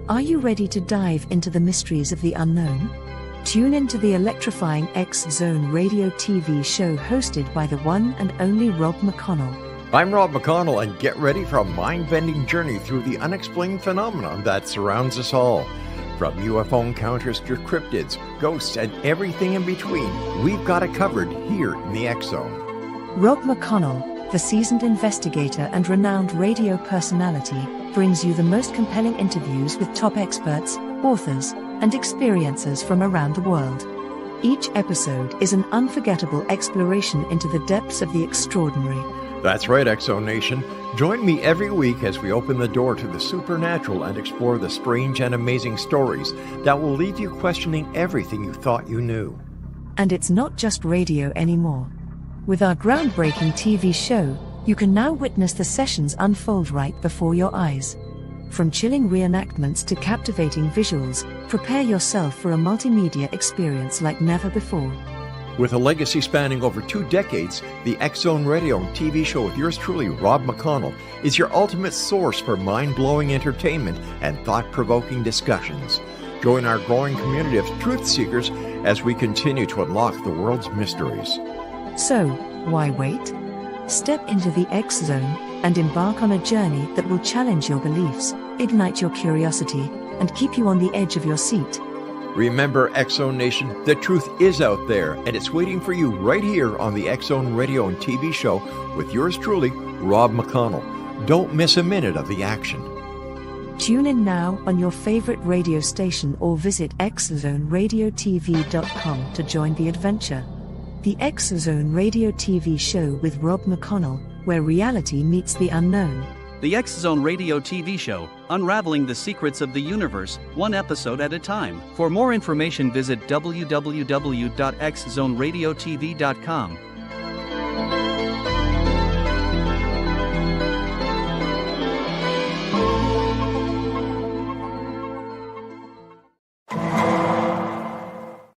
Are you ready to dive into the mysteries of the unknown? Tune into the electrifying X Zone radio TV show hosted by the one and only Rob McConnell. I'm Rob McConnell, and get ready for a mind-bending journey through the unexplained phenomenon that surrounds us all. From UFO encounters to cryptids, ghosts, and everything in between, we've got it covered here in the X Zone. Rob McConnell, the seasoned investigator and renowned radio personality, brings you the most compelling interviews with top experts, authors, and experiencers from around the world. Each episode is an unforgettable exploration into the depths of the extraordinary. That's right, X Zone Nation. Join me every week as we open the door to the supernatural and explore the strange and amazing stories that will leave you questioning everything you thought you knew. And it's not just radio anymore. With our groundbreaking TV show, you can now witness the sessions unfold right before your eyes. From chilling reenactments to captivating visuals, prepare yourself for a multimedia experience like never before. With a legacy spanning over 2 decades, the X Zone Radio and TV show with yours truly, Rob McConnell, is your ultimate source for mind-blowing entertainment and thought-provoking discussions. Join our growing community of truth seekers as we continue to unlock the world's mysteries. So, why wait? Step into the X Zone and embark on a journey that will challenge your beliefs, ignite your curiosity, and keep you on the edge of your seat. Remember, X Zone Nation, the truth is out there, and it's waiting for you right here on the X Zone Radio and TV show with yours truly, Rob McConnell. Don't miss a minute of the action. Tune in now on your favorite radio station or visit xzoneradiotv.com to join the adventure. The X Zone Radio TV show with Rob McConnell, where reality meets the unknown. The X Zone Radio TV show, unraveling the secrets of the universe, one episode at a time. For more information, visit www.xzoneradiotv.com.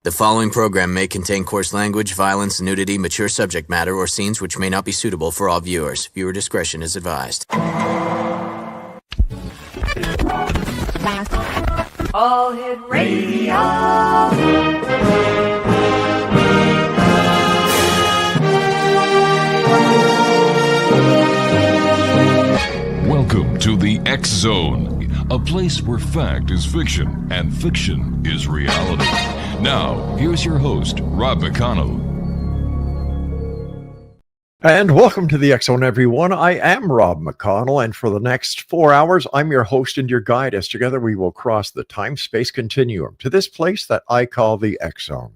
The following program may contain coarse language, violence, nudity, mature subject matter, or scenes which may not be suitable for all viewers. Viewer discretion is advised. All Hit Radio. Welcome to the X Zone, a place where fact is fiction and fiction is reality. Now, here's your host, Rob McConnell. And welcome to the X Zone, everyone. I am Rob McConnell, and for the next 4 hours, I'm your host and your guide as together we will cross the time-space continuum to this place that I call the X Zone.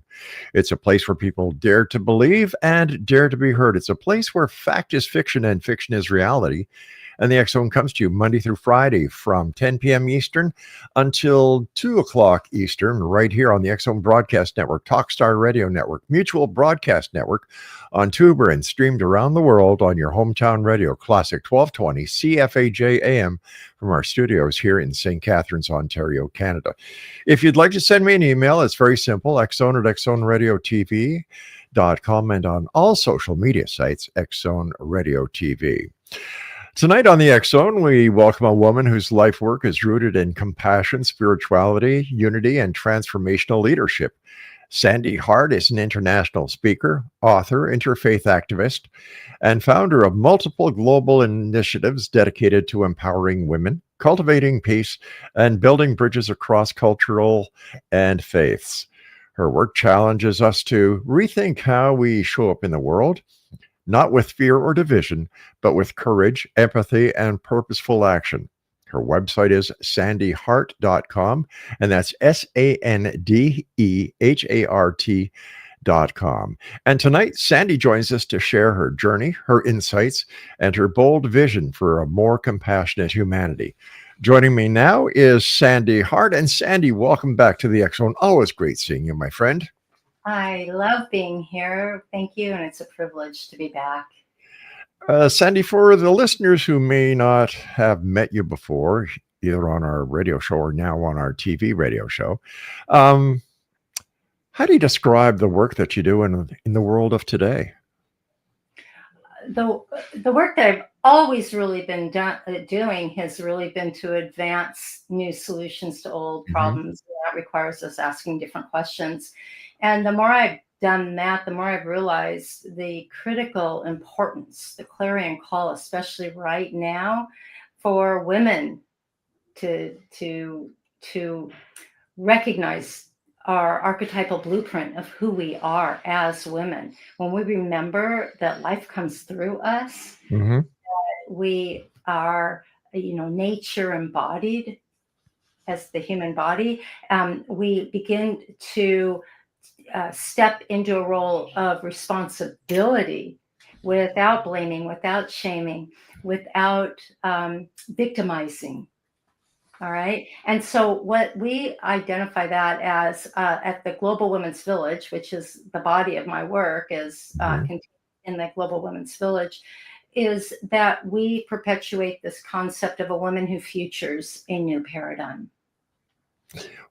It's a place where people dare to believe and dare to be heard. It's a place where fact is fiction and fiction is reality. And the X Zone comes to you Monday through Friday from 10 p.m. Eastern until 2 o'clock Eastern, right here on the X Zone Broadcast Network, Talkstar Radio Network, Mutual Broadcast Network, on Tuber, and streamed around the world on your hometown radio, Classic 1220 CFAJ AM, from our studios here in St. Catharines, Ontario, Canada. If you'd like to send me an email, it's very simple, xzone@xzoneradiotv.com, and on all social media sites, X Zone Radio TV. Tonight on the X Zone, we welcome a woman whose life work is rooted in compassion, spirituality, unity, and transformational leadership. SANDE HART is an international speaker, author, interfaith activist, and founder of multiple global initiatives dedicated to empowering women, cultivating peace, and building bridges across cultural and faiths. Her work challenges us to rethink how we show up in the world, not with fear or division, but with courage, empathy, and purposeful action. Her website is sandehart.com, and that's SANDEHART.com. And tonight, SANDE joins us to share her journey, her insights, and her bold vision for a more compassionate humanity. Joining me now is SANDE HART. And SANDE, welcome back to the X Zone. Always great seeing you, my friend. I love being here. Thank you. And it's a privilege to be back. SANDE, for the listeners who may not have met you before, either on our radio show or now on our TV radio show, how do you describe the work that you do in the world of today? The work that I've always really been doing has really been to advance new solutions to old problems. That requires us asking different questions. And the more I've done that, the more I've realized the critical importance, the clarion call, especially right now, for women to recognize our archetypal blueprint of who we are as women. When we remember that life comes through us, Mm-hmm. we are, nature embodied as the human body. We begin to step into a role of responsibility without blaming, without shaming, without victimizing. All right. And so what we identify that as at the Global Women's Village, which is the body of my work, is contained in the Global Women's Village, is that we perpetuate this concept of a woman who futures a new paradigm.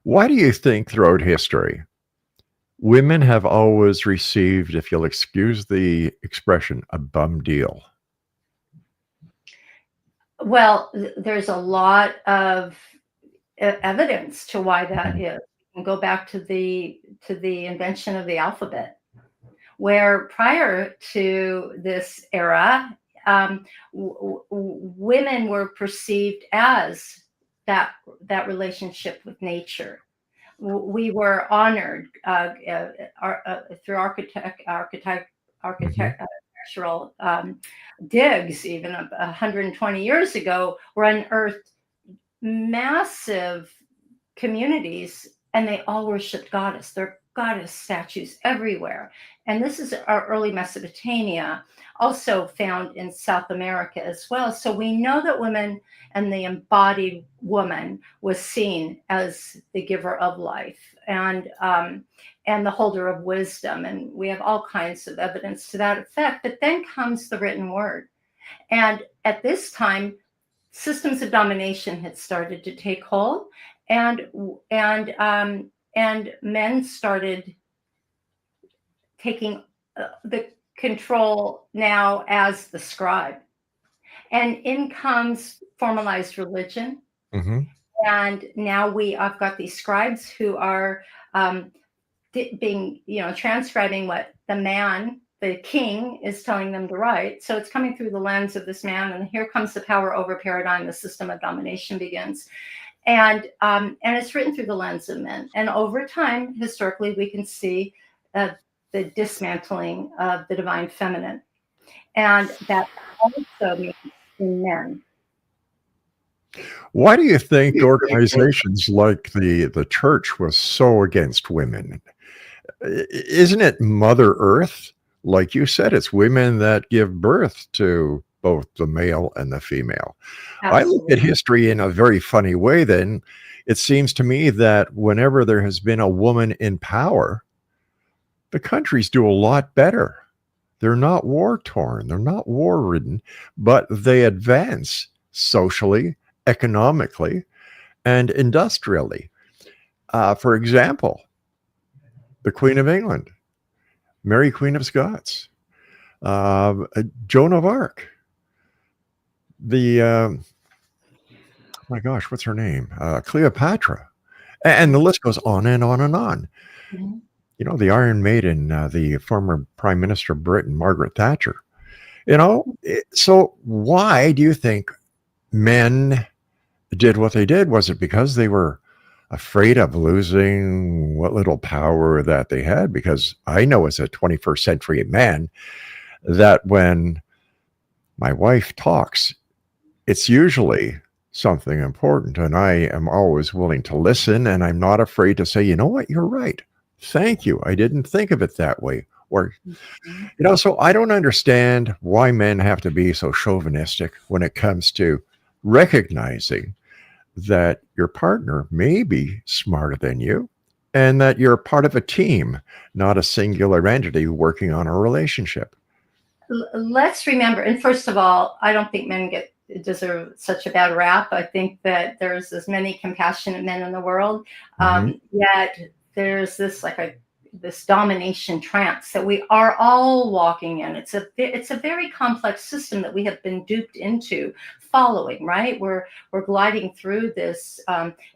Why do you think throughout history women have always received, if you'll excuse the expression, a bum deal? Well, there's a lot of evidence to why that is. You can go back to the invention of the alphabet, where prior to this era, women were perceived as that relationship with nature. We were honored through architectural digs, even 120 years ago, were unearthed massive communities, and they all worshipped goddess. There are goddess statues everywhere. And this is our early Mesopotamia, also found in South America as well. So we know that women and the embodied woman was seen as the giver of life and the holder of wisdom. And we have all kinds of evidence to that effect. But then comes the written word. And at this time, systems of domination had started to take hold, and men started taking the control now as the scribe. And in comes formalized religion. Mm-hmm. And now I've got these scribes who are being, transcribing what the king is telling them to write. So it's coming through the lens of this man, and here comes the power over paradigm. The system of domination begins. And it's written through the lens of men. And over time, historically, we can see the dismantling of the divine feminine. And that also means in men. Why do you think organizations like the church was so against women? Isn't it Mother Earth? Like you said, it's women that give birth to both the male and the female. Absolutely. I look at history in a very funny way then. It seems to me that whenever there has been a woman in power, the countries do a lot better. They're not war-torn, they're not war-ridden, but they advance socially, economically, and industrially. For example, the Queen of England, Mary Queen of Scots, Joan of Arc, my gosh, what's her name? Cleopatra. And the list goes on and on and on. Mm-hmm. The Iron Maiden, the former Prime Minister of Britain, Margaret Thatcher. So why do you think men did what they did? Was it because they were afraid of losing what little power that they had? Because I know as a 21st century man that when my wife talks, it's usually something important, and I am always willing to listen, and I'm not afraid to say, you know what, you're right. Thank you. I didn't think of it that way. Or, so I don't understand why men have to be so chauvinistic when it comes to recognizing that your partner may be smarter than you and that you're part of a team, not a singular entity working on a relationship. Let's remember, and first of all, I don't think men deserve such a bad rap. I think that there's as many compassionate men in the world, yet there's this this domination trance that we are all walking in. It's a very complex system that we have been duped into following, right? We're gliding through this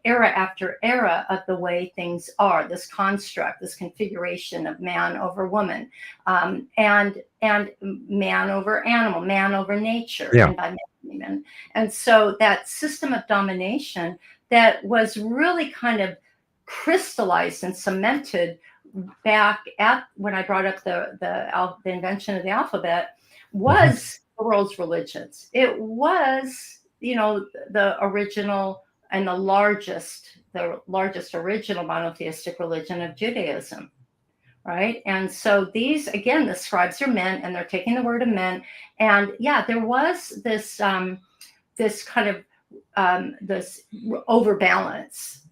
era after era of the way things are, this construct, this configuration of man over woman, and man over animal, man over nature, and by man. And so that system of domination that was really kind of crystallized and cemented back at when I brought up the invention of the alphabet was the world's religions. It was, the original and the largest original monotheistic religion of Judaism, right? And so these, again, the scribes are men, and they're taking the word of men. And yeah, there was this this kind of this overbalance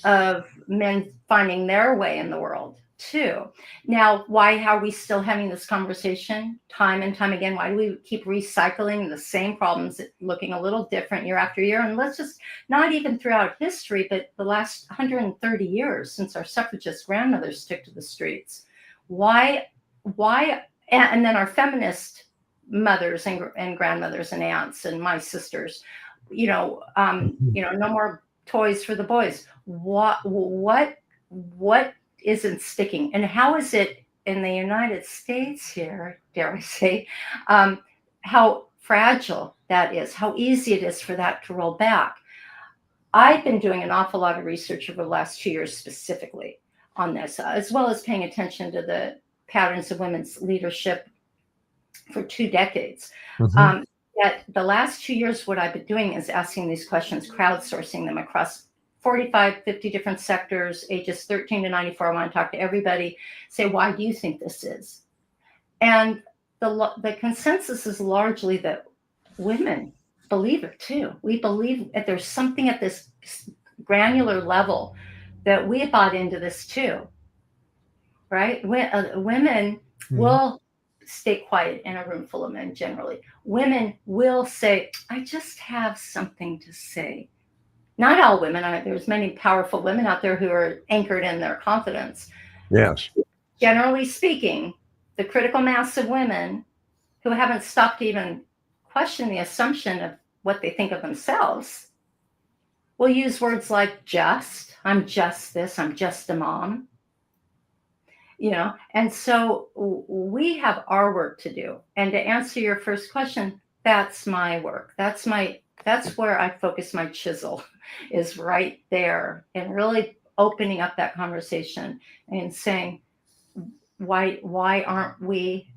of men finding their way in the world too. Now, how are we still having this conversation time and time again? Why do we keep recycling the same problems, looking a little different year after year? And let's just, not even throughout history, but the last 130 years since our suffragist grandmothers took to the streets. Why, and then our feminist mothers and grandmothers and aunts and my sisters, no more toys for the boys. What isn't sticking, and how is it in the United States here, dare I say, how fragile that is, how easy it is for that to roll back. I've been doing an awful lot of research over the last 2 years specifically on this, as well as paying attention to the patterns of women's leadership for 2 decades. Yet the last 2 years, what I've been doing is asking these questions, crowdsourcing them across 45, 50 different sectors, ages 13 to 94. I want to talk to everybody, say, why do you think this is? And the consensus is largely that women believe it too. We believe that there's something at this granular level that we bought into this too, right? Women will stay quiet in a room full of men generally. Women will say, I just have something to say. Not all women. There's many powerful women out there who are anchored in their confidence. Yes. Generally speaking, the critical mass of women who haven't stopped to even question the assumption of what they think of themselves will use words like just, I'm just this, I'm just a mom. And so we have our work to do. And to answer your first question, that's my work. That's where I focus my chisel, is right there, and really opening up that conversation and saying, why aren't we,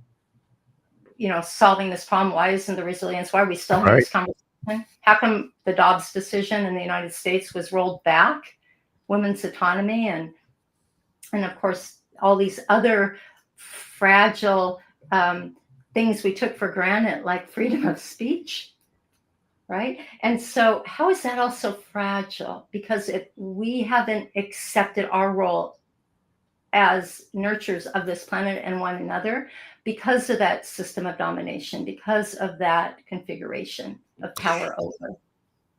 solving this problem? Why isn't the resilience? Why are we still having this conversation? How come the Dobbs decision in the United States was rolled back? Women's autonomy and of course all these other fragile things we took for granted, like freedom of speech. Right. And so how is that also fragile? Because we haven't accepted our role as nurturers of this planet and one another because of that system of domination, because of that configuration of power over.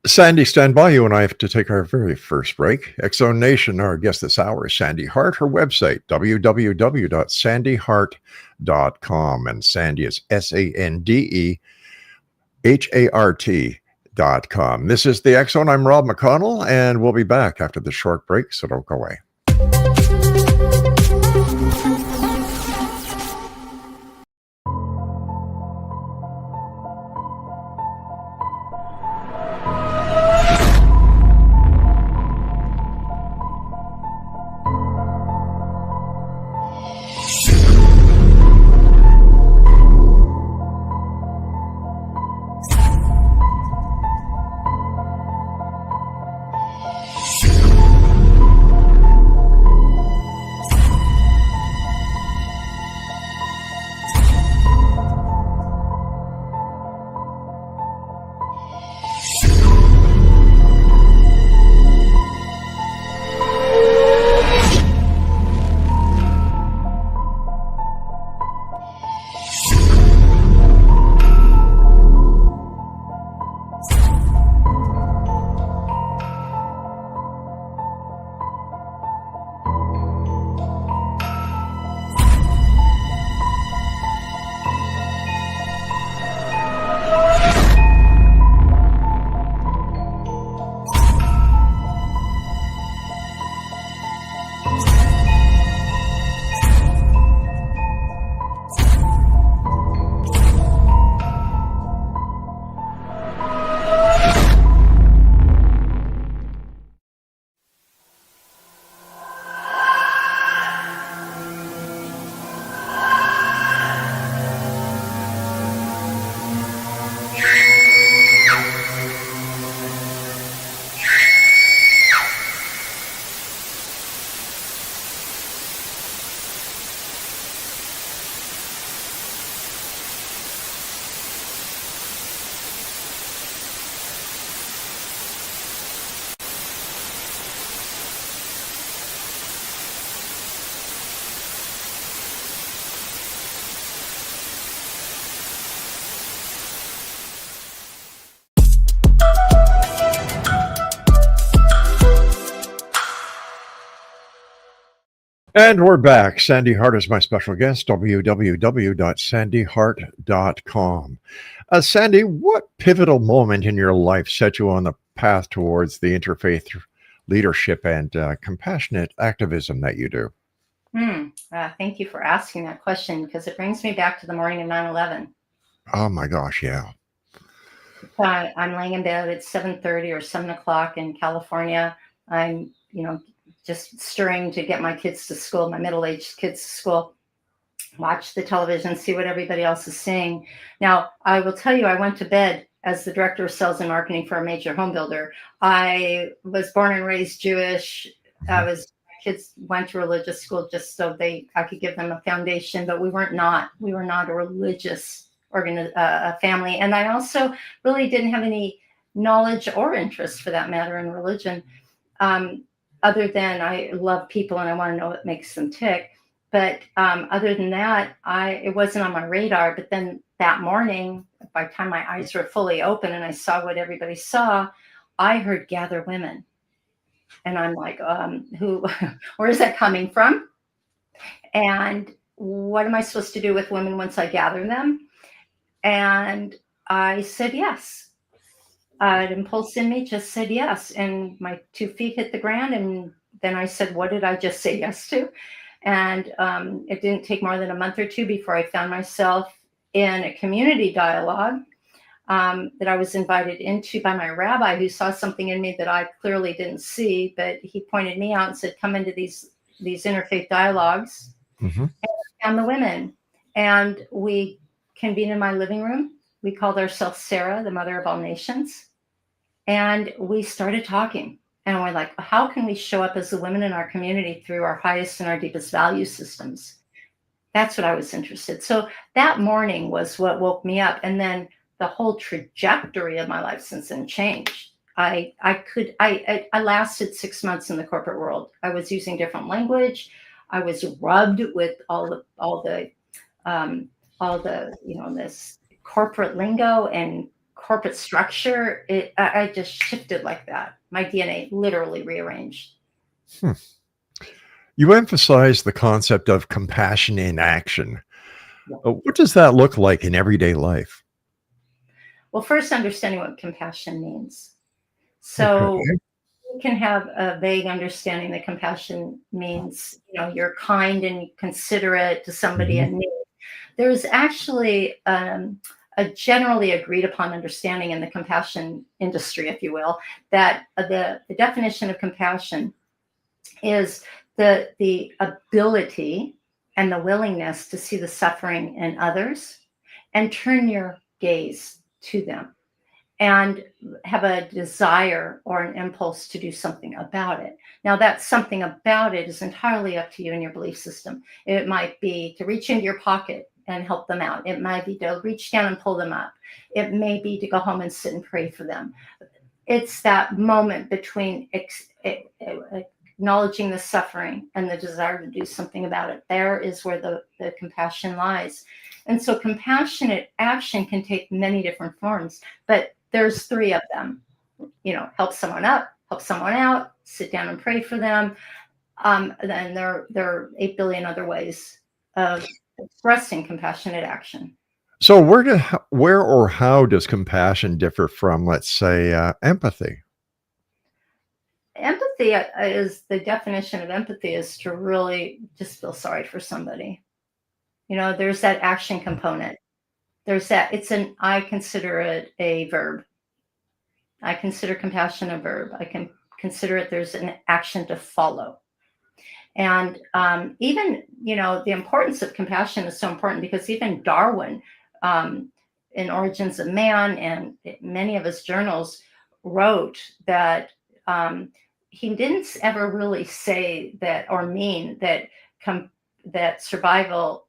Sandy, stand by. You and I have to take our very first break. X-Zone Nation, our guest this hour is Sandy Hart. Her website, www.sandyhart.com. And Sandy is SANDEHART.com. This is the X-Zone. I'm Rob McConnell, and we'll be back after the short break, so don't go away. And we're back. Sandy Hart is my special guest, www.sandyhart.com. Sandy, what pivotal moment in your life set you on the path towards the interfaith leadership and compassionate activism that you do? Thank you for asking that question, because it brings me back to the morning of 9/11. Oh my gosh, yeah. I'm laying in bed at 7:30 or 7 o'clock in California. I'm, just stirring to get my kids to school, my middle-aged kids to school, watch the television, see what everybody else is seeing. Now, I will tell you, I went to bed as the director of sales and marketing for a major home builder. I was born and raised Jewish. My kids went to religious school just so I could give them a foundation, but we were not a religious family. And I also really didn't have any knowledge or interest, for that matter, in religion. Other than I love people and I want to know what makes them tick. But other than that, it wasn't on my radar. But then that morning, by the time my eyes were fully open and I saw what everybody saw, I heard "gather women." And I'm like, where is that coming from? And what am I supposed to do with women once I gather them? And I said yes. An impulse in me just said yes. And my 2 feet hit the ground. And then I said, what did I just say yes to? And it didn't take more than a month or two before I found myself in a community dialogue that I was invited into by my rabbi, who saw something in me that I clearly didn't see, but he pointed me out and said, come into these interfaith dialogues. Mm-hmm. And I found the women. And we convened in my living room. We called ourselves Sarah, the Mother of All Nations. And we started talking. And we're like, how can we show up as the women in our community through our highest and our deepest value systems? That's what I was interested. So that morning was what woke me up. And then the whole trajectory of my life since then changed. I lasted 6 months in the corporate world. I was using different language. I was rubbed with all the this corporate lingo and corporate structure. I just shifted like that. My DNA literally rearranged. You emphasize the concept of compassion in action. What does that look like in everyday life? Well, first, understanding what compassion means. So you can have a vague understanding that compassion means, you're kind and considerate to somebody in need. There's actually a generally agreed upon understanding in the compassion industry, if you will, that the definition of compassion is the ability and the willingness to see the suffering in others and turn your gaze to them and have a desire or an impulse to do something about it. Now, that something about it is entirely up to you and your belief system. It might be to reach into your pocket and help them out. It might be to reach down and pull them up. It may be to go home and sit and pray for them. It's that moment between acknowledging the suffering and the desire to do something about it. There is where the compassion lies. And so compassionate action can take many different forms, but there's 3 of them. Help someone up, help someone out, sit down and pray for them. Then there are 8 billion other ways of expressing compassionate action. So where or how does compassion differ from, let's say, empathy? Empathy is the definition of empathy is to really just feel sorry for somebody. There's that action component. There's that. I consider it a verb. I consider compassion a verb. I can consider it. There's an action to follow. And even, the importance of compassion is so important because even Darwin, in Origins of Man and many of his journals, wrote that he didn't ever really say that or mean that that survival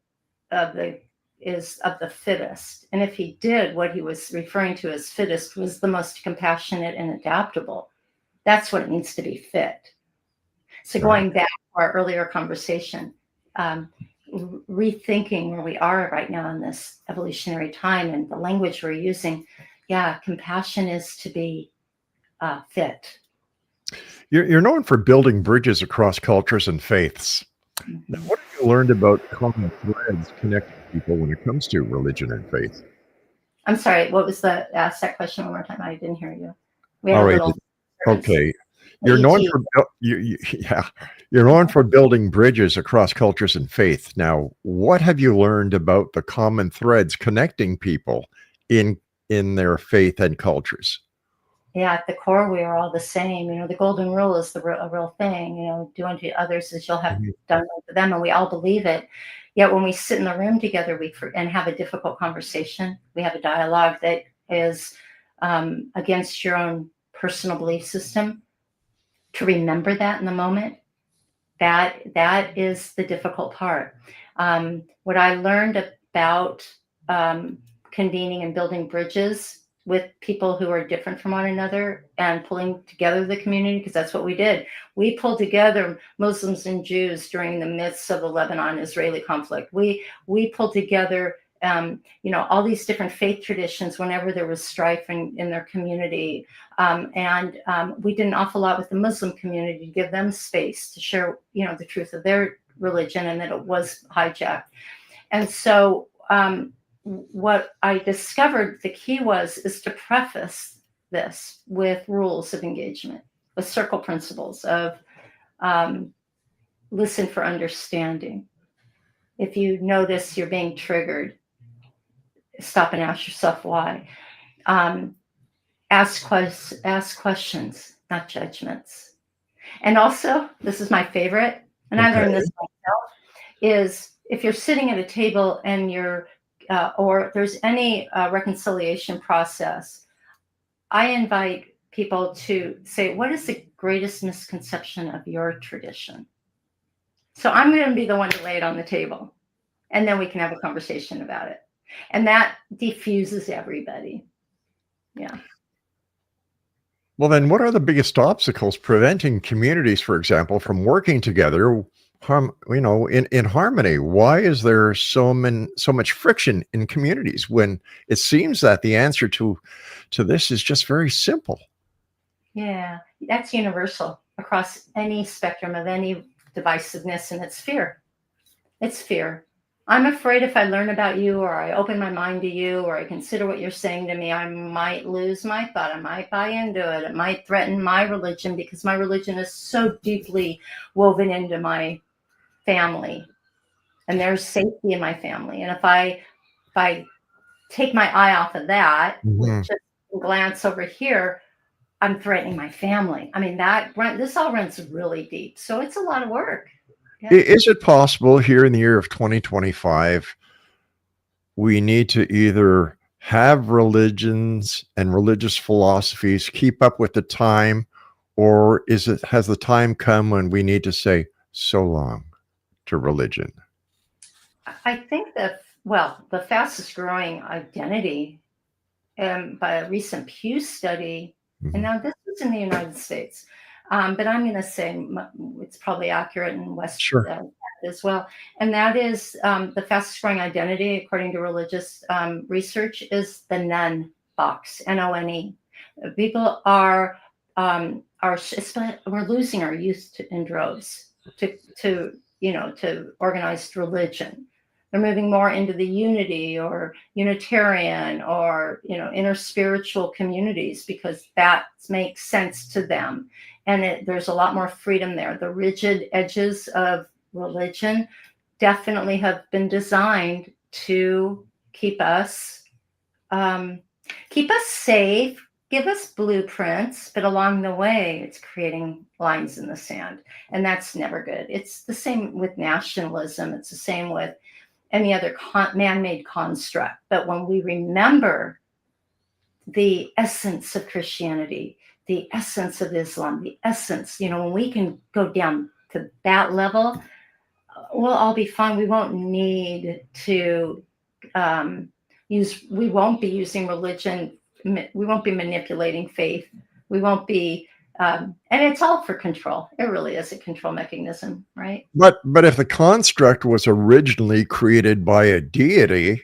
is of the fittest. And if he did, what he was referring to as fittest was the most compassionate and adaptable. That's what it means to be fit. So going back to our earlier conversation, rethinking where we are right now in this evolutionary time and the language we're using, compassion is to be fit. You're known for building bridges across cultures and faiths. Now, what have you learned about common threads connecting people when it comes to religion and faith? I'm sorry, what was ask that question one more time. I didn't hear you. We had All a right. little disturbance. Okay. You're known ET. for yeah, you're known for building bridges across cultures and faith. Now, what have you learned about the common threads connecting people in their faith and cultures? Yeah, at the core, we are all the same. You know, the golden rule is a real thing. You know, do unto others as you'll have Mhm. done unto them, and we all believe it. Yet when we sit in the room together, and have a difficult conversation, we have a dialogue that is against your own personal belief system. To remember that in the moment, that is the difficult part. What I learned about convening and building bridges with people who are different from one another and pulling together the community, because that's what we did. We pulled together Muslims and Jews during the midst of the Lebanon-Israeli conflict. We pulled together all these different faith traditions whenever there was strife in their community. And we did an awful lot with the Muslim community to give them space to share, the truth of their religion and that it was hijacked. And so what I discovered the key is to preface this with rules of engagement, with circle principles of listen for understanding. If you notice you're being triggered, stop and ask yourself why. Ask questions, not judgments. And also, this is my favorite, and I learned this myself, is if you're sitting at a table and or there's any reconciliation process, I invite people to say, what is the greatest misconception of your tradition? So I'm going to be the one to lay it on the table, and then we can have a conversation about it. And that diffuses everybody. Yeah. Well, then, what are the biggest obstacles preventing communities, for example, from working together, in harmony? Why is there so much friction in communities when it seems that the answer to this is just very simple? Yeah, that's universal across any spectrum of any divisiveness, and it's fear. It's fear. I'm afraid if I learn about you, or I open my mind to you, or I consider what you're saying to me, I might lose my thought. I might buy into it. It might threaten my religion, because my religion is so deeply woven into my family, and there's safety in my family. And if I take my eye off of that, just glance over here, I'm threatening my family. I mean, this all runs really deep. So it's a lot of work. Yeah. Is it possible here in the year of 2025, we need to either have religions and religious philosophies keep up with the time, or has the time come when we need to say so long to religion? I think the fastest growing identity by a recent Pew study, and now this is in the United States, but I'm going to say it's probably accurate in West as well. And that is the fastest growing identity, according to religious research, is the none box, None. People we're losing our youth in droves to organized religion. They're moving more into the unity or Unitarian or interspiritual communities, because that makes sense to them, and there's a lot more freedom there. The rigid edges of religion definitely have been designed to keep us safe, give us blueprints, but along the way, it's creating lines in the sand, and that's never good. It's the same with nationalism. It's the same with any other man-made construct. But when we remember the essence of Christianity, the essence of Islam, the essence, when we can go down to that level, we'll all be fine. We won't need to we won't be using religion. We won't be manipulating faith. We won't be, and it's all for control. It really is a control mechanism, right? But if the construct was originally created by a deity,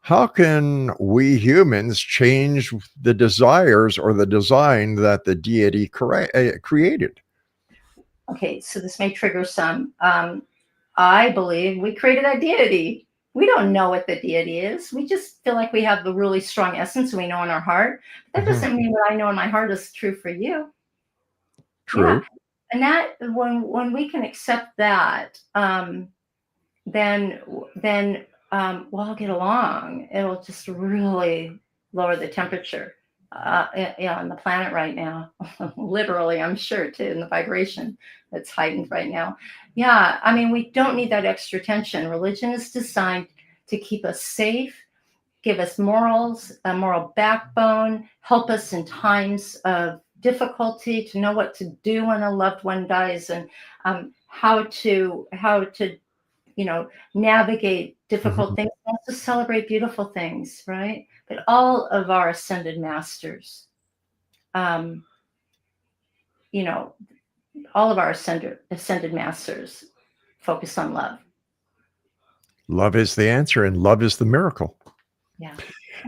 how can we humans change the desires or the design that the deity created? Okay, so this may trigger some. I believe we created that deity. We don't know what the deity is. We just feel like we have the really strong essence we know in our heart. That doesn't mean what I know in my heart is true for you. True. Yeah. And that when we can accept that, then we'll all get along. It'll just really lower the temperature on the planet right now. Literally, I'm sure, too, in the vibration that's heightened right now. Yeah, I mean, we don't need that extra tension. Religion is designed to keep us safe, give us morals, a moral backbone, help us in times of difficulty, to know what to do when a loved one dies, and how to navigate difficult things, and also celebrate beautiful things, right? But all of our ascended masters, all of our ascended masters focus on love. Love is the answer, and love is the miracle. Yeah.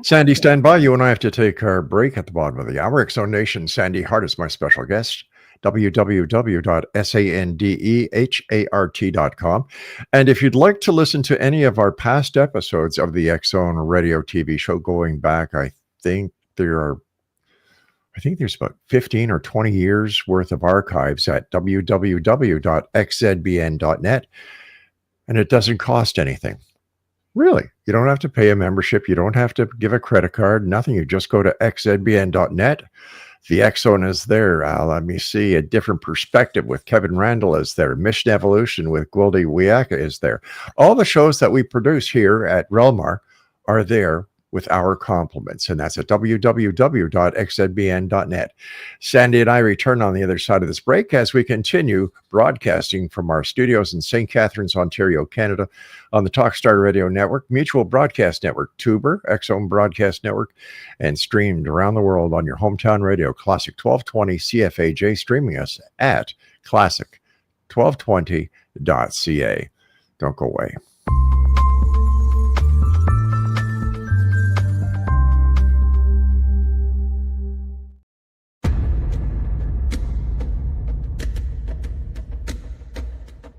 Sandy, stand by. You and I have to take our break at the bottom of the hour. X-Zone Nation, Sandy Hart is my special guest. www.sandehart.com. And if you'd like to listen to any of our past episodes of the X-Zone radio TV show going back, I think there's about 15 or 20 years worth of archives at www.xzbn.net. And it doesn't cost anything. Really. You don't have to pay a membership. You don't have to give a credit card, nothing. You just go to xzbn.net. The X-Zone is there. Let me see. A Different Perspective with Kevin Randall is there. Mission Evolution with Gwildy Wiaka is there. All the shows that we produce here at Relmar are there with our compliments, and that's at www.xzbn.net. Sandy and I return on the other side of this break as we continue broadcasting from our studios in St. Catharines, Ontario, Canada, on the Talkstar Radio Network, Mutual Broadcast Network, Tuber, X-Zone Broadcast Network, and streamed around the world on your hometown radio, Classic 1220 CFAJ, streaming us at classic1220.ca. Don't go away.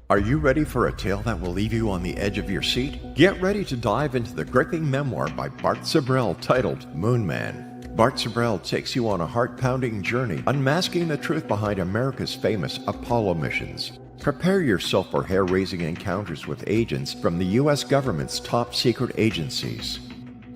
Are you ready for a tale that will leave you on the edge of your seat? Get ready to dive into the gripping memoir by Bart Sibrel titled Moon Man. Bart Sibrel takes you on a heart-pounding journey, unmasking the truth behind America's famous Apollo missions. Prepare yourself for hair-raising encounters with agents from the U.S. government's top secret agencies.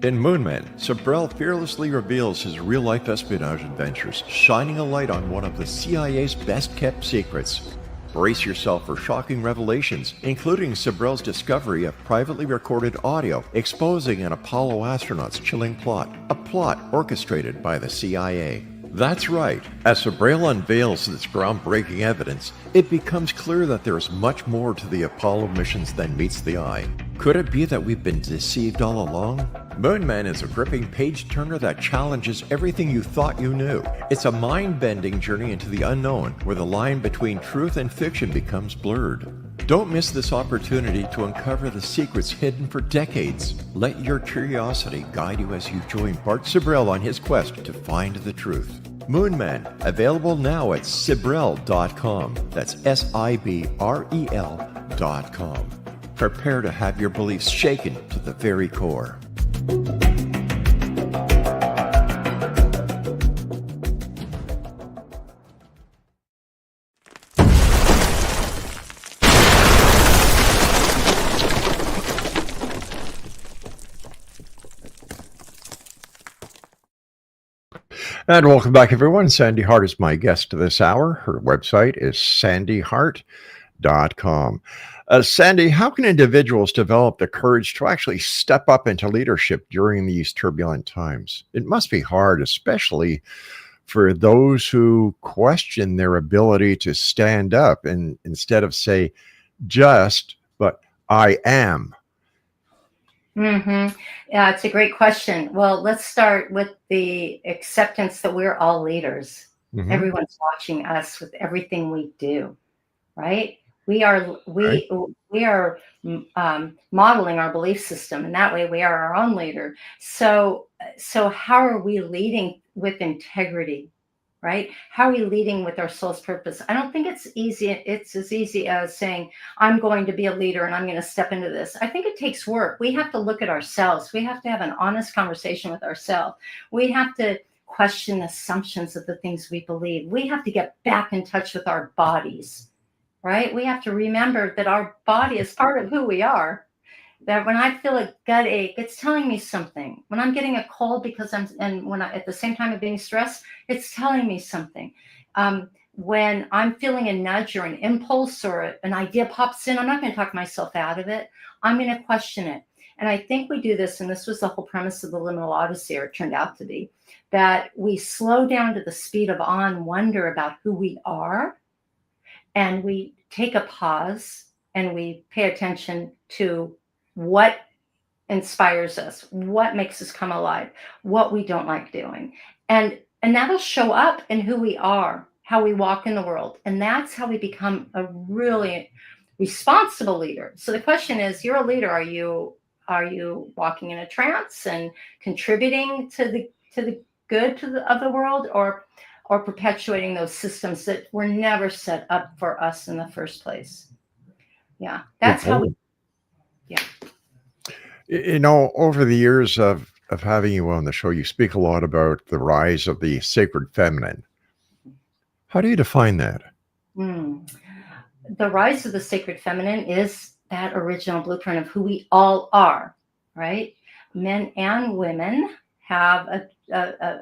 In Moon Man, Sibrel fearlessly reveals his real-life espionage adventures, shining a light on one of the CIA's best-kept secrets. Brace yourself for shocking revelations, including Sibrel's discovery of privately recorded audio exposing an Apollo astronaut's chilling plot, a plot orchestrated by the CIA. That's right. As Sibrel unveils this groundbreaking evidence, it becomes clear that there is much more to the Apollo missions than meets the eye. Could it be that we've been deceived all along? Moon Man is a gripping page-turner that challenges everything you thought you knew. It's a mind-bending journey into the unknown, where the line between truth and fiction becomes blurred. Don't miss this opportunity to uncover the secrets hidden for decades. Let your curiosity guide you as you join Bart Sibrel on his quest to find the truth. Moon Man, available now at Sibrel.com. That's Sibrel.com. Prepare to have your beliefs shaken to the very core. And welcome back, everyone. Sandy Hart is my guest this hour. Her website is sandyhart.com. Sandy, how can individuals develop the courage to actually step up into leadership during these turbulent times? It must be hard, especially for those who question their ability to stand up and instead of say but I am. Mm-hmm. Yeah, it's a great question. Well, let's start with the acceptance that we're all leaders. Mm-hmm. Everyone's watching us with everything we do, right? We are modeling our belief system, and that way we are our own leader. So how are we leading with integrity, right? How are we leading with our soul's purpose? I don't think it's easy. It's as easy as saying, I'm going to be a leader and I'm going to step into this. I think it takes work. We have to look at ourselves. We have to have an honest conversation with ourselves. We have to question assumptions of the things we believe. We have to get back in touch with our bodies, right? We have to remember that our body is part of who we are. That when I feel a gut ache, it's telling me something. When I'm getting a cold because at the same time of being stressed, it's telling me something. When I'm feeling a nudge or an impulse or an idea pops in, I'm not going to talk myself out of it. I'm going to question it. And I think we do this, and this was the whole premise of the Liminal Odyssey, or it turned out to be, that we slow down to the speed of awe and wonder about who we are, and we take a pause and we pay attention to what inspires us, what makes us come alive, what we don't like doing. And that'll show up in who we are, how we walk in the world. And that's how we become a really responsible leader. So the question is, you're a leader. Are you walking in a trance and contributing to the good of the world, or perpetuating those systems that were never set up for us in the first place? Yeah, that's how we, yeah. Over the years of having you on the show, you speak a lot about the rise of the sacred feminine. How do you define that? The rise of the sacred feminine is that original blueprint of who we all are, right? Men and women have a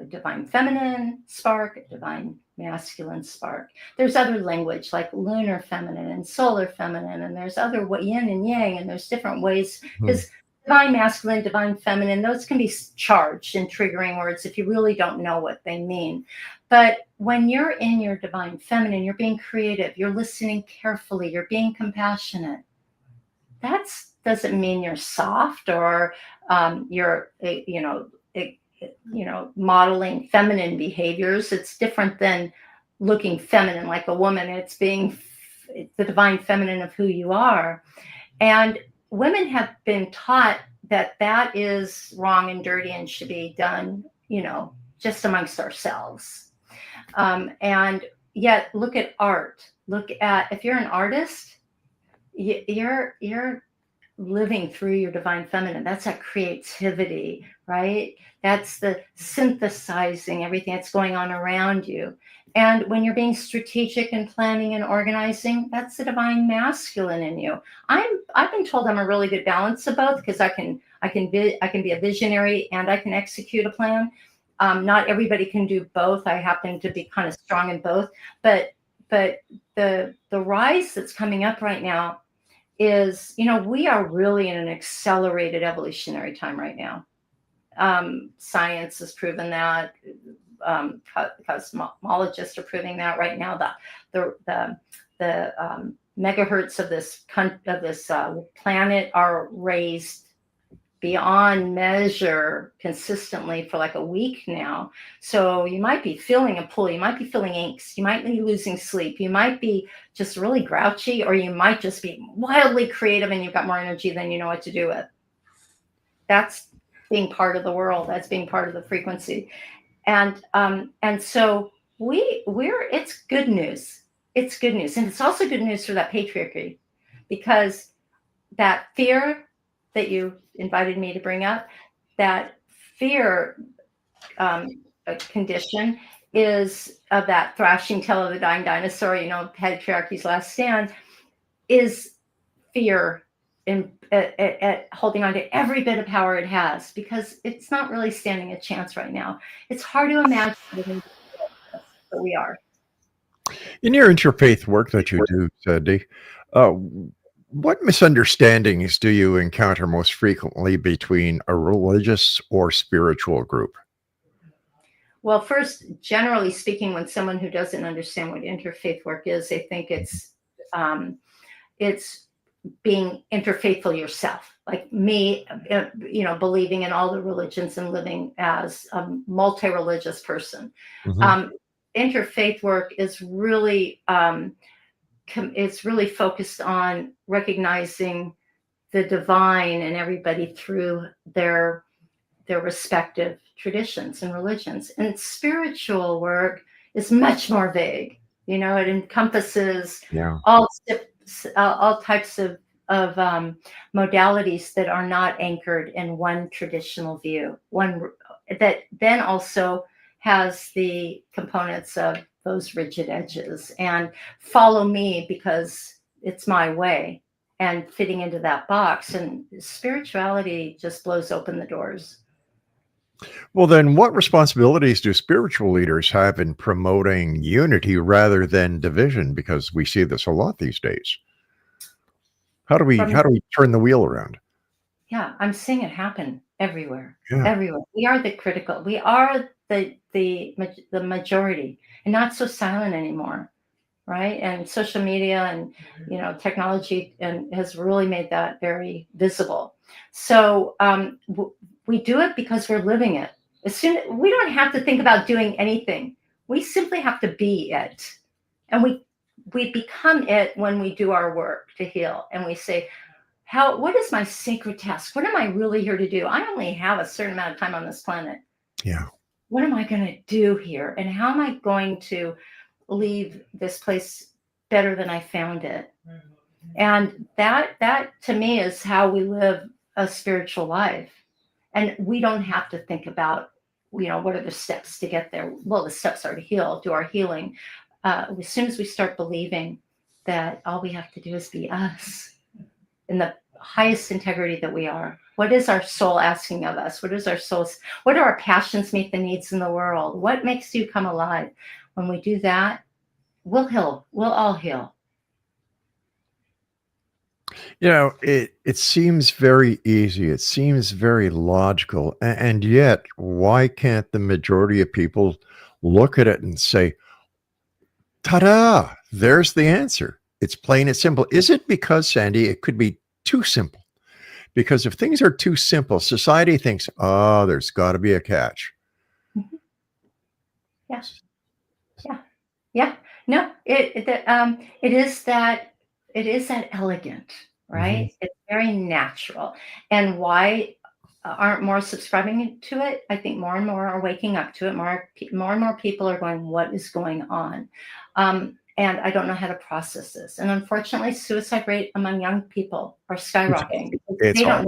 divine feminine spark, a divine masculine spark. There's other language like lunar feminine and solar feminine, and there's other yin and yang, and there's different ways, because divine masculine, divine feminine, those can be charged and triggering words if you really don't know what they mean. But when you're in your divine feminine, you're being creative, you're listening carefully, you're being compassionate. That doesn't mean you're soft or you're, modeling feminine behaviors. It's different than looking feminine like a woman. It's being the divine feminine of who you are. And women have been taught that is wrong and dirty and should be done, just amongst ourselves. And yet, look at art. Look at, if you're an artist, you're living through your divine feminine. That's that creativity, right? That's the synthesizing everything that's going on around you. And when you're being strategic and planning and organizing, that's the divine masculine in you. I've been told I'm a really good balance of both, because I can be a visionary and I can execute a plan. Not everybody can do both. I happen to be kind of strong in both. But the rise that's coming up right now is, we are really in an accelerated evolutionary time right now. Science has proven that. Cosmologists are proving that right now. The megahertz of this planet are raised beyond measure consistently for like a week now. So you might be feeling a pull, you might be feeling angst, you might be losing sleep, you might be just really grouchy, or you might just be wildly creative and you've got more energy than you know what to do with. That's being part of the world. That's being part of the frequency. And so it's good news. It's good news. And it's also good news for that patriarchy, because that fear that you invited me to bring up, that fear condition is of that thrashing tail of the dying dinosaur, patriarchy's last stand, is fear at holding on to every bit of power it has, because it's not really standing a chance right now. It's hard to imagine that we are. In your interfaith work that you do, Sandy, what misunderstandings do you encounter most frequently between a religious or spiritual group? Well, first, generally speaking, when someone who doesn't understand what interfaith work is, they think it's being interfaithful yourself, like me, believing in all the religions and living as a multi-religious person. Mm-hmm. Interfaith work is really it's really focused on recognizing the divine in everybody through their respective traditions and religions. And spiritual work is much more vague. You know, it encompasses Yeah. all types of modalities that are not anchored in one traditional view. One that then also has the components of those rigid edges and follow me because it's my way, and fitting into that box. And spirituality just blows open the doors. Well, then what responsibilities do spiritual leaders have in promoting unity rather than division? Because we see this a lot these days. How do we turn the wheel around? Yeah, I'm seeing it happen everywhere. Yeah. Everywhere. We are the critical. We are the majority, and not so silent anymore, right? And social media and technology and has really made that very visible. So we do it because we're living it. We don't have to think about doing anything. We simply have to be it, and we become it when we do our work to heal, and we say, what is my sacred task? What am I really here to do? I only have a certain amount of time on this planet. Yeah. What am I going to do here? And how am I going to leave this place better than I found it? And that to me is how we live a spiritual life. And we don't have to think about, what are the steps to get there? Well, the steps are to heal, do our healing. As soon as we start believing that all we have to do is be us in the highest integrity that we are. What is our soul asking of us? What do our passions meet the needs in the world? What makes you come alive? When we do that, we'll heal. We'll all heal. It seems very easy. It seems very logical. And yet, why can't the majority of people look at it and say, ta-da, there's the answer. It's plain and simple. Is it because, Sandy, it could be too simple? Because if things are too simple, society thinks, oh, there's got to be a catch. Mm-hmm. Yeah. No, it is that elegant, right? Mm-hmm. It's very natural. And why aren't more subscribing to it? I think more and more are waking up to it. More and more people are going, what is going on? And I don't know how to process this. And unfortunately, suicide rate among young people are skyrocketing. Because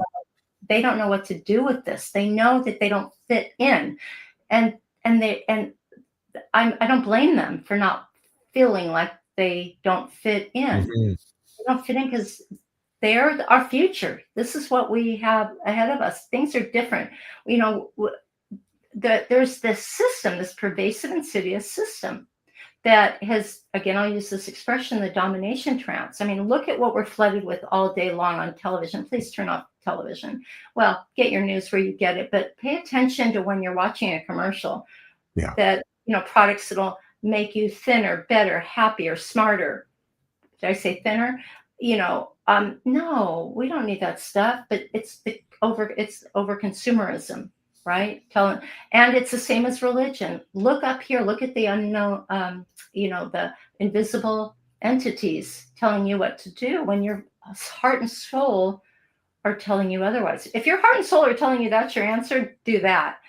they don't know what to do with this. They know that they don't fit in, and I don't blame them for not feeling like they don't fit in. Mm-hmm. They don't fit in because they're our future. This is what we have ahead of us. Things are different. There's this system, this pervasive, insidious system that has, again, I'll use this expression, the domination trance. I mean, look at what we're flooded with all day long on television. Please turn off television. Well, get your news where you get it, but pay attention to when you're watching a commercial. Yeah. That, products that'll make you thinner, better, happier, smarter. Did I say thinner? No, we don't need that stuff, but it's over consumerism. Right? And it's the same as religion. Look up here, look at the unknown, the invisible entities telling you what to do when your heart and soul are telling you otherwise. If your heart and soul are telling you that's your answer, do that.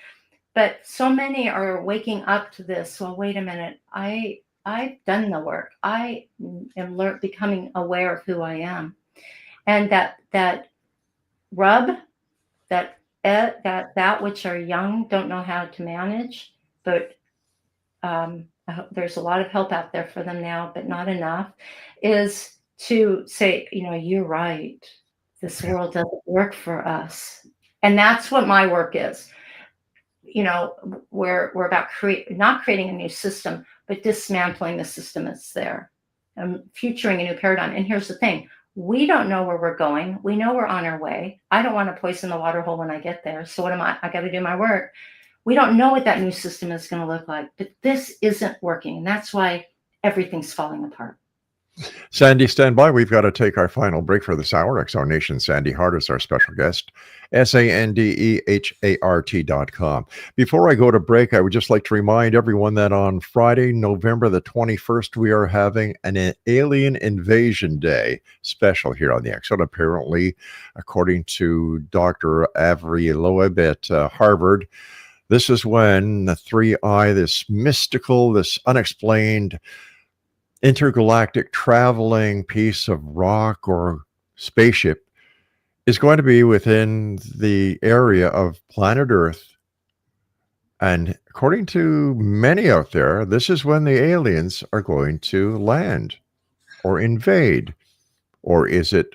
But so many are waking up to this. Well, wait a minute. I've done the work. I am becoming aware of who I am. And that rub, that which our young don't know how to manage, but there's a lot of help out there for them now, but not enough, is to say, you're right. This world doesn't work for us. And that's what my work is. We're about not creating a new system, but dismantling the system that's there and futuring a new paradigm. And here's the thing. We don't know where we're going. We know we're on our way. I don't want to poison the water hole when I get there. So what am I got to do my work. We don't know what that new system is going to look like, but this isn't working. And that's why everything's falling apart. Sandy, stand by. We've got to take our final break for this hour. Exxon Nation, Sandy Hart is our special guest. SANDEHART.com. Before I go to break, I would just like to remind everyone that on Friday, November the 21st, we are having an Alien Invasion Day special here on the Exxon. Apparently, according to Dr. Avery Loeb at Harvard, This is when the 3i, this mystical, this unexplained intergalactic traveling piece of rock or spaceship, is going to be within the area of planet Earth. And according to many out there, this is when the aliens are going to land or invade. Or is it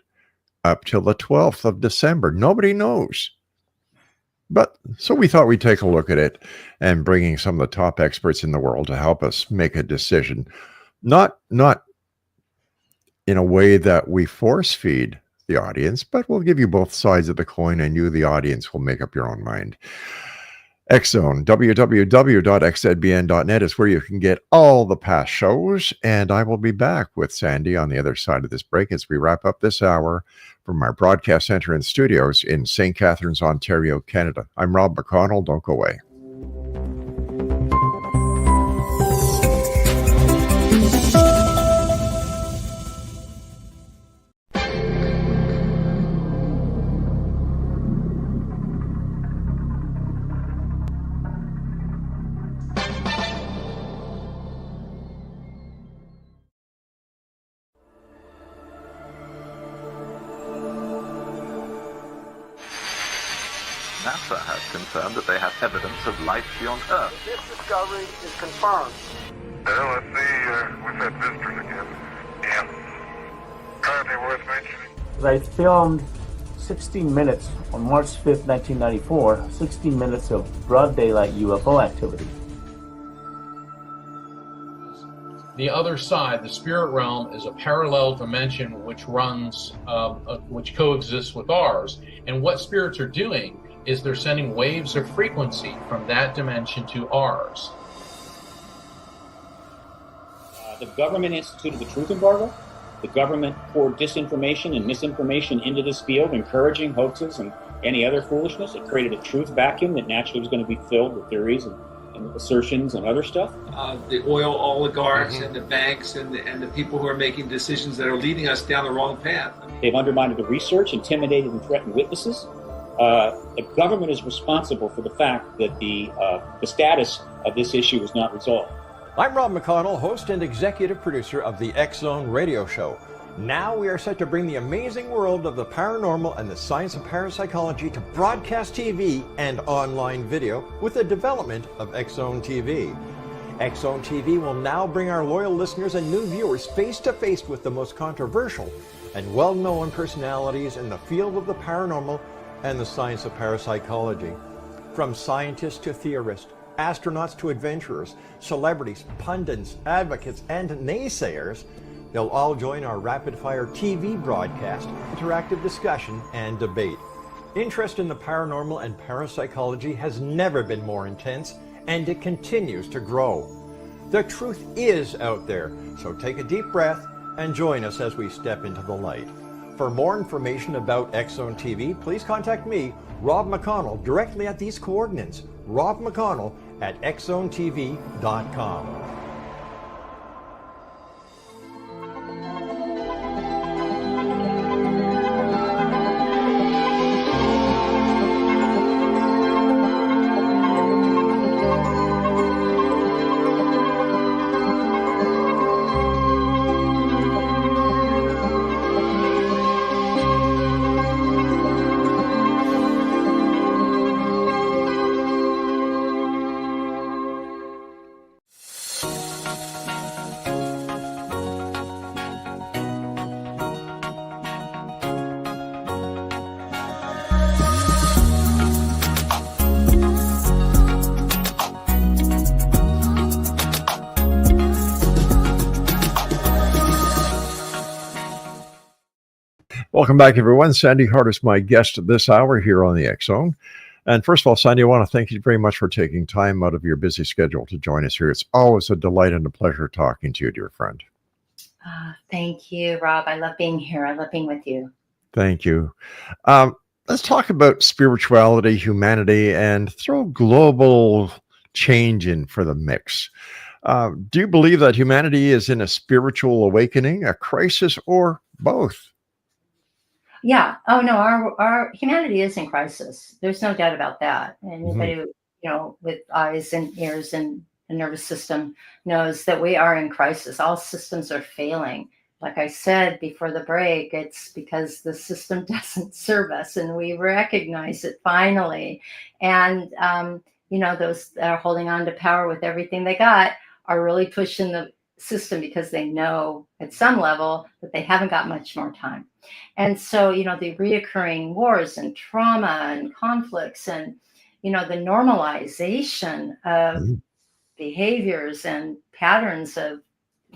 up till the 12th of December? Nobody knows. But so we thought we'd take a look at it and bringing some of the top experts in the world to help us make a decision. Not in a way that we force feed the audience, but we'll give you both sides of the coin, and you, the audience, will make up your own mind. X-Zone, www.xzbn.net is where you can get all the past shows, and I will be back with Sandy on the other side of this break as we wrap up this hour from our broadcast center and studios in St. Catharines, Ontario, Canada. I'm Rob McConnell. Don't go away. NASA has confirmed that they have evidence of life beyond Earth. This discovery is confirmed. Well, let's see, we've had visitors again. Yeah. Anything worth mentioning? I filmed 16 minutes on March 5th, 1994, 16 minutes of broad daylight UFO activity. The other side, the spirit realm, is a parallel dimension which which coexists with ours. And what spirits are doing is they're sending waves of frequency from that dimension to ours. The government instituted the truth embargo. The government poured disinformation and misinformation into this field, encouraging hoaxes and any other foolishness. It created a truth vacuum that naturally was going to be filled with theories and assertions and other stuff. The oil oligarchs and the banks and the people who are making decisions that are leading us down the wrong path. They've undermined the research, intimidated and threatened witnesses. The government is responsible for the fact that the status of this issue is not resolved. I'm Rob McConnell, host and executive producer of the X-Zone radio show. Now we are set to bring the amazing world of the paranormal and the science of parapsychology to broadcast TV and online video with the development of X-Zone TV. X-Zone TV will now bring our loyal listeners and new viewers face to face with the most controversial and well-known personalities in the field of the paranormal and the science of parapsychology. From scientists to theorists, astronauts to adventurers, celebrities, pundits, advocates, and naysayers, they'll all join our rapid-fire TV broadcast, interactive discussion, and debate. Interest in the paranormal and parapsychology has never been more intense, and it continues to grow. The truth is out there, so take a deep breath and join us as we step into the light. For more information about X-Zone TV, please contact me, Rob McConnell, directly at these coordinates, Rob McConnell at xzonetv.com. Welcome back, everyone. Sandy Hart is my guest this hour here on the X-Zone. And first of all, Sandy, I want to thank you very much for taking time out of your busy schedule to join us here. It's always a delight and a pleasure talking to you, dear friend. Thank you, Rob. I love being here. I love being with you. Thank you. Let's talk about spirituality, humanity, and throw global change in for the mix. Do you believe that humanity is in a spiritual awakening, a crisis, or both? Yeah. Oh no, our humanity is in crisis. There's no doubt about that. Anybody who with eyes and ears and a nervous system, knows that we are in crisis. All systems are failing. Like I said before the break, it's because the system doesn't serve us, and we recognize it finally. And those that are holding on to power with everything they got are really pushing the system because they know at some level that they haven't got much more time. And so, the reoccurring wars and trauma and conflicts and, the normalization of behaviors and patterns of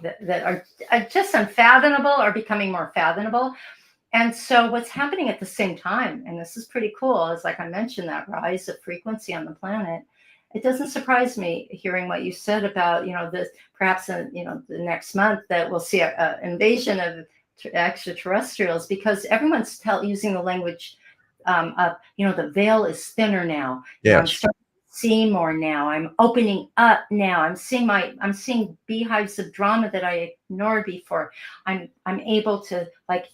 that are just unfathomable are becoming more fathomable. And so what's happening at the same time, and this is pretty cool, is like I mentioned, that rise of frequency on the planet. It doesn't surprise me hearing what you said about, this perhaps in, the next month that we'll see an invasion of extraterrestrials, because everyone's using the language of, the veil is thinner now. I'm Yes. starting to see more now. I'm opening up now. I'm seeing beehives of drama that I ignored before. I'm able to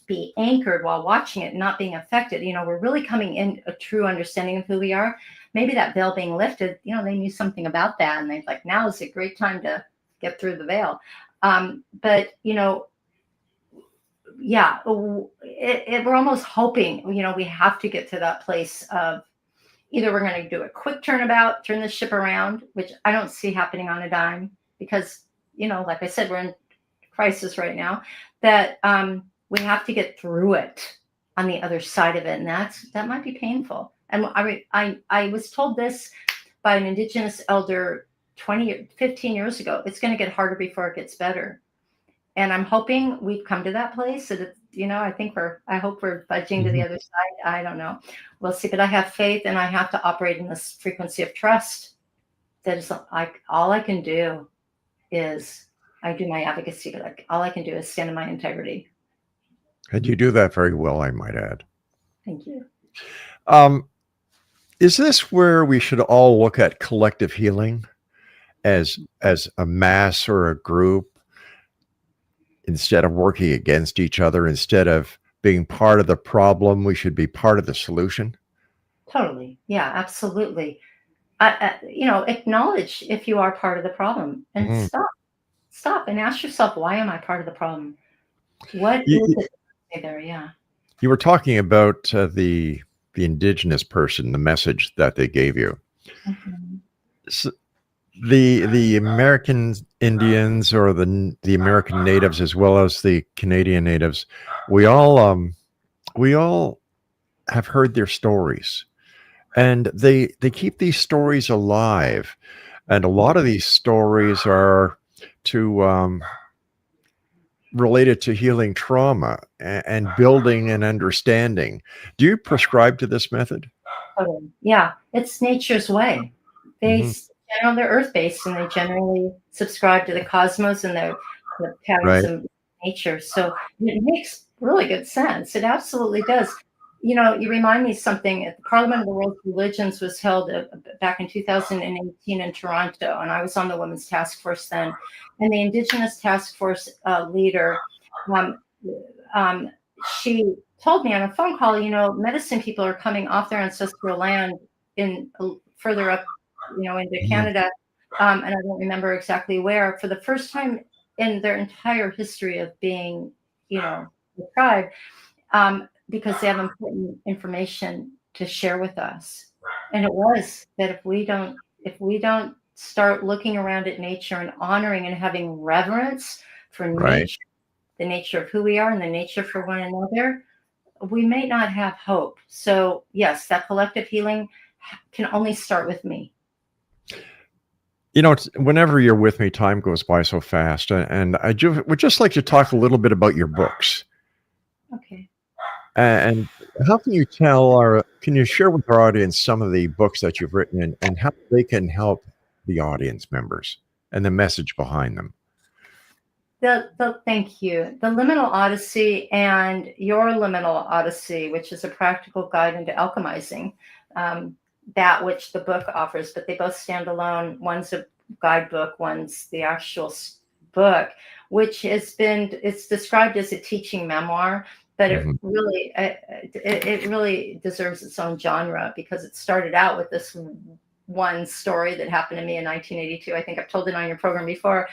be anchored while watching it and not being affected. We're really coming in a true understanding of who we are. Maybe that veil being lifted, they knew something about that, and they're like, now is a great time to get through the veil. But yeah, we're almost hoping, we have to get to that place of either we're going to do a quick turnabout, turn the ship around, which I don't see happening on a dime, because, like I said, we're in crisis right now, that we have to get through it on the other side of it. And that might be painful. And I was told this by an Indigenous elder 15 years ago. It's going to get harder before it gets better. And I'm hoping we've come to that place. So that, I hope we're budging to the other side. I don't know. We'll see. But I have faith, and I have to operate in this frequency of trust. That is all I can do is I do my advocacy, but all I can do is stand in my integrity. And you do that very well, I might add. Thank you. Is this where we should all look at collective healing as a mass or a group, instead of working against each other? Instead of being part of the problem, we should be part of the solution? Totally. Yeah, absolutely. Acknowledge if you are part of the problem, and stop and ask yourself, why am I part of the problem? What is it there? Yeah. You were talking about the Indigenous person, the message that they gave you. So the American Indians, or the American natives, as well as the Canadian natives, we all have heard their stories, and they keep these stories alive. And a lot of these stories are related to healing trauma and building and understanding. Do you prescribe to this method? Totally. Yeah, it's nature's way. They're earth-based, and they generally subscribe to the cosmos and the patterns of nature. So it makes really good sense. It absolutely does. You remind me of something. At the Parliament of the World's Religions was held back in 2018 in Toronto, and I was on the Women's Task Force then. And the Indigenous Task Force leader, she told me on a phone call, medicine people are coming off their ancestral land further up, into Canada, and I don't remember exactly where, for the first time in their entire history of being, the tribe, because they have important information to share with us. And it was that if we don't start looking around at nature and honoring and having reverence for nature, the nature of who we are and the nature for one another, we may not have hope. So yes, that collective healing can only start with me. Whenever you're with me, time goes by so fast. And I would just like to talk a little bit about your books. Okay. And how can you can you share with our audience some of the books that you've written, and how they can help the audience members and the message behind them? Thank you. The Liminal Odyssey and Your Liminal Odyssey, which is a practical guide into alchemizing, that which the book offers, but they both stand alone. One's a guidebook, one's the actual book, which it's described as a teaching memoir, but it really deserves its own genre, because it started out with this one story that happened to me in 1982. I think I've told it on your program before.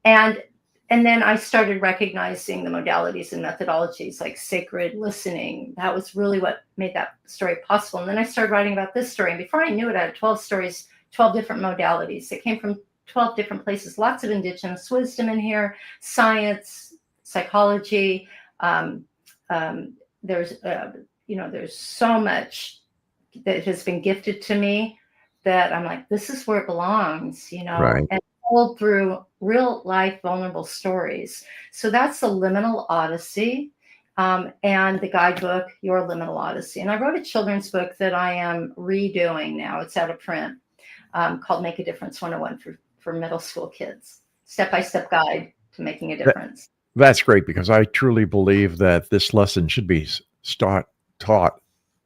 And then I started recognizing the modalities and methodologies like sacred listening. That was really what made that story possible. And then I started writing about this story. And before I knew it, I had 12 stories, 12 different modalities that came from 12 different places. Lots of indigenous wisdom in here, science, psychology. There's so much that has been gifted to me that I'm like, this is where it belongs, Right. and told through real life vulnerable stories. So that's the Liminal Odyssey, and the guidebook, Your Liminal Odyssey. And I wrote a children's book that I am redoing now. It's out of print, called Make a Difference 101 for middle school kids. Step-by-step guide to making a difference. That's great, because I truly believe that this lesson should be taught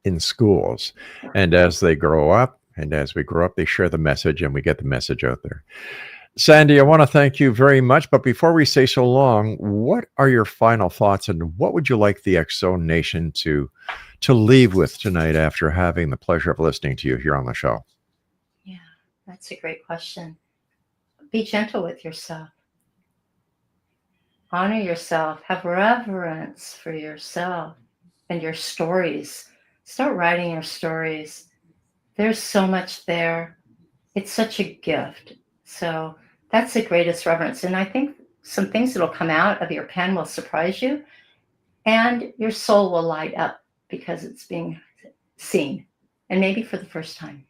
in schools. And as they grow up, and as we grow up, they share the message and we get the message out there. Sandy, I want to thank you very much. But before we say so long, what are your final thoughts, and what would you like the X Zone Nation to leave with tonight after having the pleasure of listening to you here on the show? Yeah, that's a great question. Be gentle with yourself. Honor yourself. Have reverence for yourself and your stories. Start writing your stories. There's so much there. It's such a gift. So that's the greatest reverence. And I think some things that'll come out of your pen will surprise you, and your soul will light up because it's being seen, and maybe for the first time.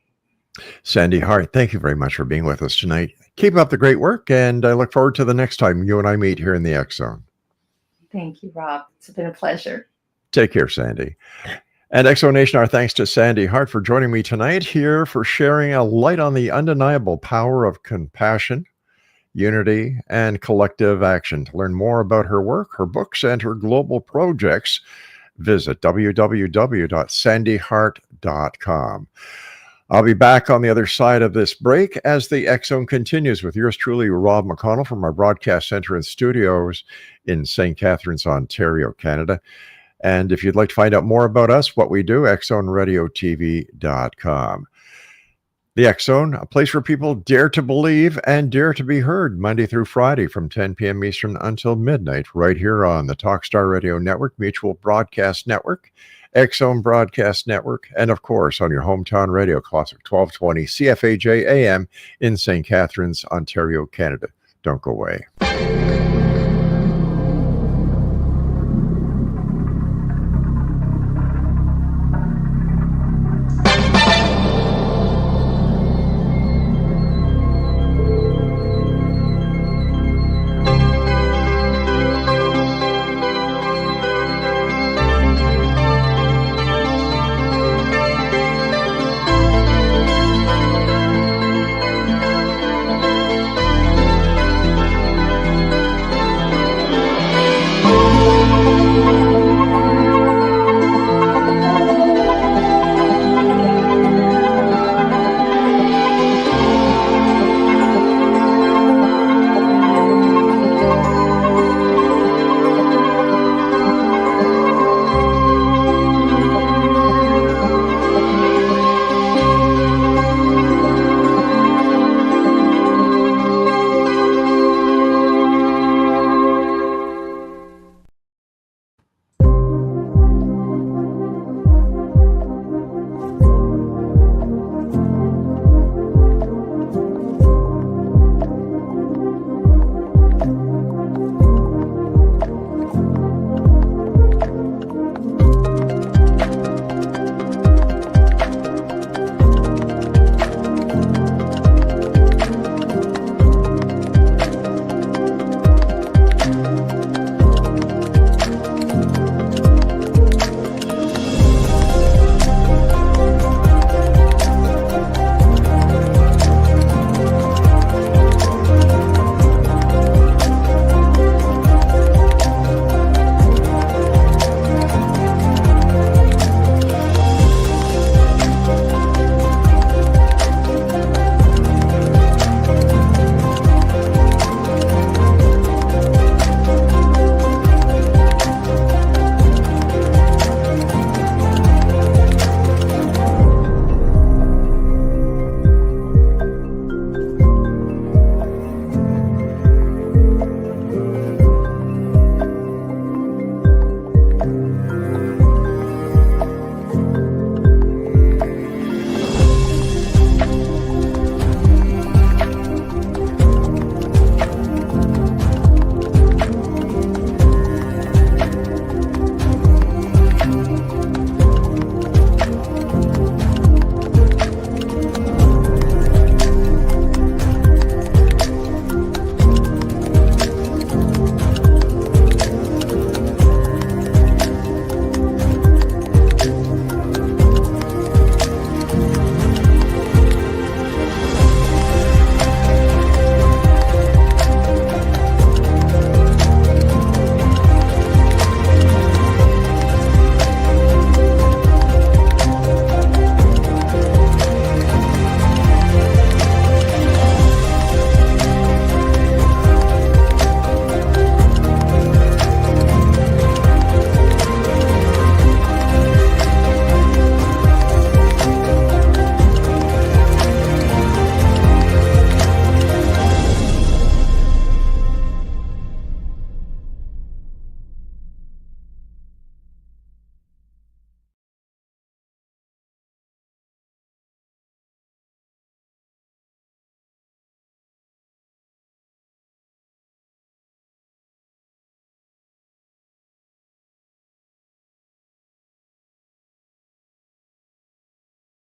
Sandy Hart, thank you very much for being with us tonight. Keep up the great work, and I look forward to the next time you and I meet here in the X Zone. Thank you, Rob. It's been a pleasure. Take care, Sandy. And X Zone Nation, our thanks to Sandy Hart for joining me tonight here, for sharing a light on the undeniable power of compassion, unity, and collective action. To learn more about her work, her books, and her global projects, visit www.sandyhart.com. I'll be back on the other side of this break as the X Zone continues with yours truly, Rob McConnell, from our broadcast center and studios in St. Catharines, Ontario, Canada. And if you'd like to find out more about us, what we do, xzoneradiotv.com. The X Zone, a place where people dare to believe and dare to be heard, Monday through Friday from 10 p.m. Eastern until midnight, right here on the Talkstar Radio Network, Mutual Broadcast Network, X Zone Broadcast Network, and of course on your hometown radio, Classic 1220 CFAJ AM in St. Catharines, Ontario, Canada. Don't go away.